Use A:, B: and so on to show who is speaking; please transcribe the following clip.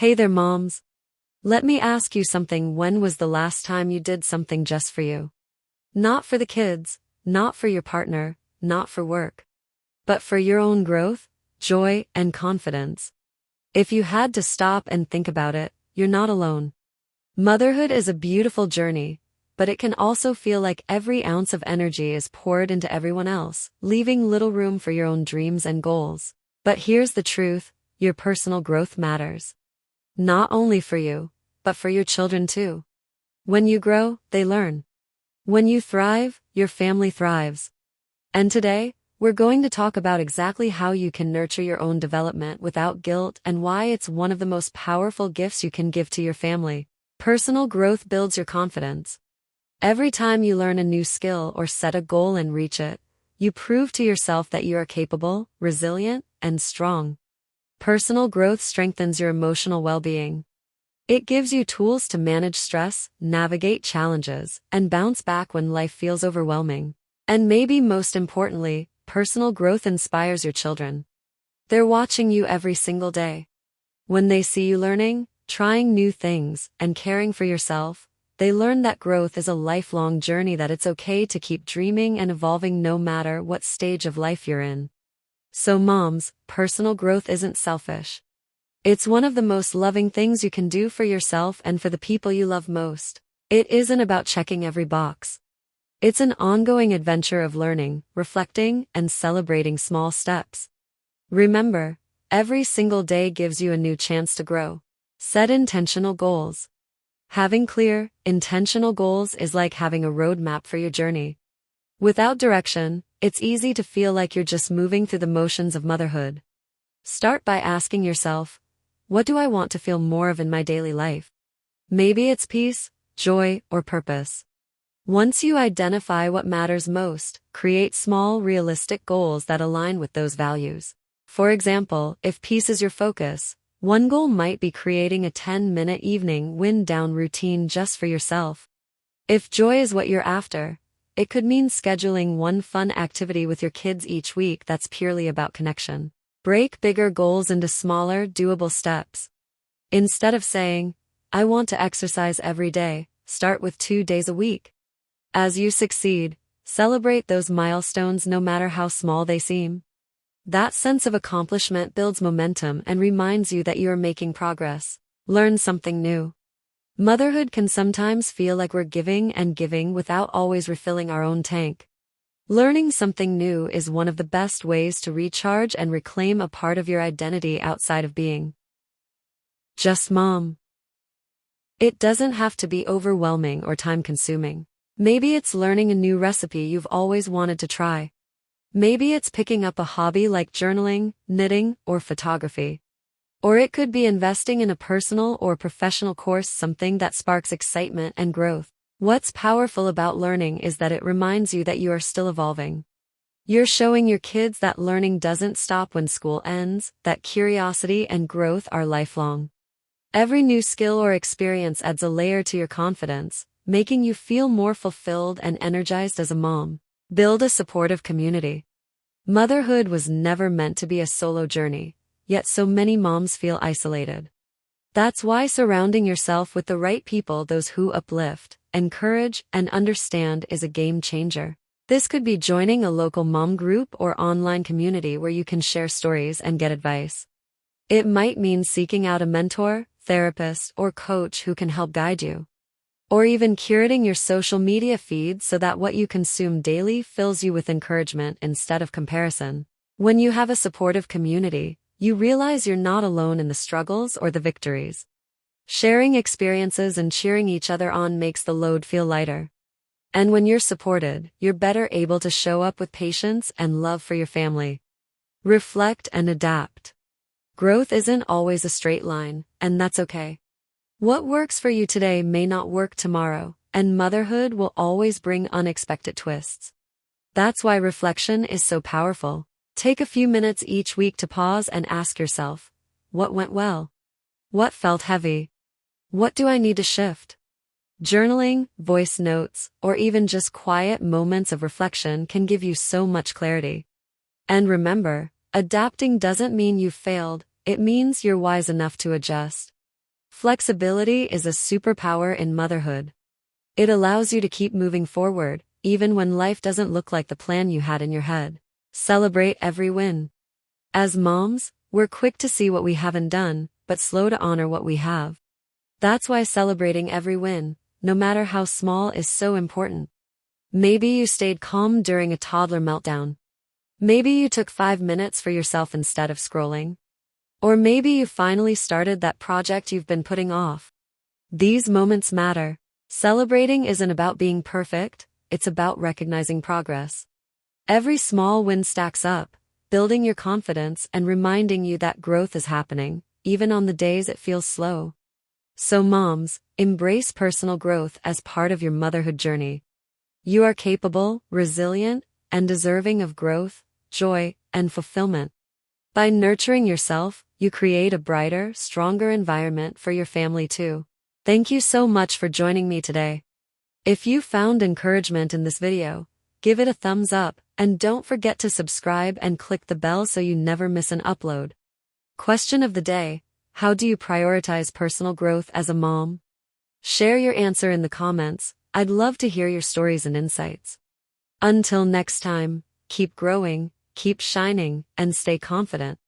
A: Hey there, moms. Let me ask you something. When was the last time you did something just for you? Not for the kids, not for your partner, not for work, but for your own growth, joy, and confidence. If you had to stop and think about it, you're not alone. Motherhood is a beautiful journey, but it can also feel like every ounce of energy is poured into everyone else, leaving little room for your own dreams and goals. But here's the truth, your personal growth matters. Not only for you, but for your children too. When you grow, they learn. When you thrive, your family thrives. And today, we're going to talk about exactly how you can nurture your own development without guilt and why it's one of the most powerful gifts you can give to your family. Personal growth builds your confidence. Every time you learn a new skill or set a goal and reach it, you prove to yourself that you are capable, resilient, and strong. Personal growth strengthens your emotional well-being. It gives you tools to manage stress, navigate challenges, and bounce back when life feels overwhelming. And maybe most importantly, personal growth inspires your children. They're watching you every single day. When they see you learning, trying new things, and caring for yourself, they learn that growth is a lifelong journey, that it's okay to keep dreaming and evolving no matter what stage of life you're in. So moms, personal growth isn't selfish. It's one of the most loving things you can do for yourself and for the people you love most. It isn't about checking every box. It's an ongoing adventure of learning, reflecting, and celebrating small steps. Remember, every single day gives you a new chance to grow. Set intentional goals. Having clear, intentional goals is like having a roadmap for your journey. Without direction, it's easy to feel like you're just moving through the motions of motherhood. Start by asking yourself, what do I want to feel more of in my daily life? Maybe it's peace, joy, or purpose. Once you identify what matters most, create small, realistic goals that align with those values. For example, if peace is your focus, one goal might be creating a 10-minute evening wind-down routine just for yourself. If joy is what you're after, it could mean scheduling one fun activity with your kids each week that's purely about connection. Break bigger goals into smaller, doable steps. Instead of saying, I want to exercise every day, start with 2 days a week. As you succeed, celebrate those milestones no matter how small they seem. That sense of accomplishment builds momentum and reminds you that you are making progress. Learn something new. Motherhood can sometimes feel like we're giving and giving without always refilling our own tank. Learning something new is one of the best ways to recharge and reclaim a part of your identity outside of being just mom. It doesn't have to be overwhelming or time-consuming. Maybe it's learning a new recipe you've always wanted to try. Maybe it's picking up a hobby like journaling, knitting, or photography. Or it could be investing in a personal or professional course, something that sparks excitement and growth. What's powerful about learning is that it reminds you that you are still evolving. You're showing your kids that learning doesn't stop when school ends, that curiosity and growth are lifelong. Every new skill or experience adds a layer to your confidence, making you feel more fulfilled and energized as a mom. Build a supportive community. Motherhood was never meant to be a solo journey, yet so many moms feel isolated. That's why surrounding yourself with the right people, those who uplift, encourage, and understand, is a game changer. This could be joining a local mom group or online community where you can share stories and get advice. It might mean seeking out a mentor, therapist, or coach who can help guide you. Or even curating your social media feed so that what you consume daily fills you with encouragement instead of comparison. When you have a supportive community, you realize you're not alone in the struggles or the victories. Sharing experiences and cheering each other on makes the load feel lighter. And when you're supported, you're better able to show up with patience and love for your family. Reflect and adapt. Growth isn't always a straight line, and that's okay. What works for you today may not work tomorrow, and motherhood will always bring unexpected twists. That's why reflection is so powerful. Take a few minutes each week to pause and ask yourself, what went well? What felt heavy? What do I need to shift? Journaling, voice notes, or even just quiet moments of reflection can give you so much clarity. And remember, adapting doesn't mean you've failed, it means you're wise enough to adjust. Flexibility is a superpower in motherhood. It allows you to keep moving forward, even when life doesn't look like the plan you had in your head. Celebrate every win. As moms, we're quick to see what we haven't done, but slow to honor what we have. That's why celebrating every win, no matter how small, is so important. Maybe you stayed calm during a toddler meltdown. Maybe you took 5 minutes for yourself instead of scrolling. Or maybe you finally started that project you've been putting off. These moments matter. Celebrating isn't about being perfect, it's about recognizing progress. Every small win stacks up, building your confidence and reminding you that growth is happening, even on the days it feels slow. So moms, embrace personal growth as part of your motherhood journey. You are capable, resilient, and deserving of growth, joy, and fulfillment. By nurturing yourself, you create a brighter, stronger environment for your family too. Thank you so much for joining me today. If you found encouragement in this video, give it a thumbs up, and don't forget to subscribe and click the bell so you never miss an upload. Question of the day: how do you prioritize personal growth as a mom? Share your answer in the comments. I'd love to hear your stories and insights. Until next time, keep growing, keep shining, and stay confident.